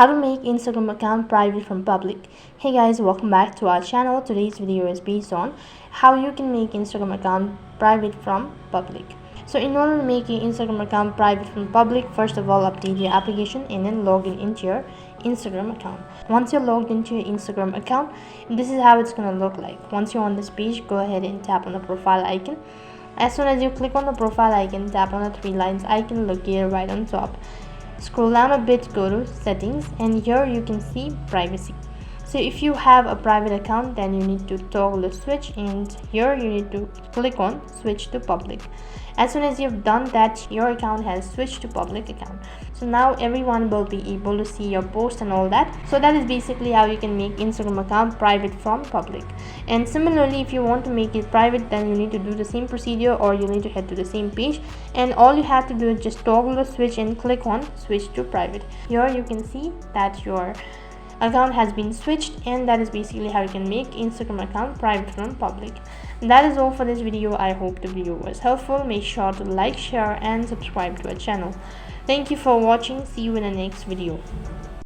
How to make Instagram account private from public. Hey guys, welcome back to our channel. Today's video is based on how you can make Instagram account private from public. So in order to make your Instagram account private from public, first of all update your application and then log in into your Instagram account. Once you're logged into your Instagram account, this is how it's gonna look like. Once you're on this page, go ahead and tap on the profile icon. As soon as you click on the profile icon, tap on the three lines icon located right on top. Scroll down a bit, go to settings, and here you can see privacy. So if you have a private account, then you need to toggle the switch, and here you need to click on switch to public. As soon as you've done that, your account has switched to public account. So now everyone will be able to see your post and all that. So that is basically how you can make Instagram account private from public. And similarly, if you want to make it private, then you need to do the same procedure, or you need to head to the same page, and all you have to do is just toggle the switch and click on switch to private. Here you can see that your account has been switched, and that is basically how you can make Instagram account private from public. And that is all for this video. I hope the video was helpful. Make sure to like, share and subscribe to our channel. Thank you for watching. See you in the next video.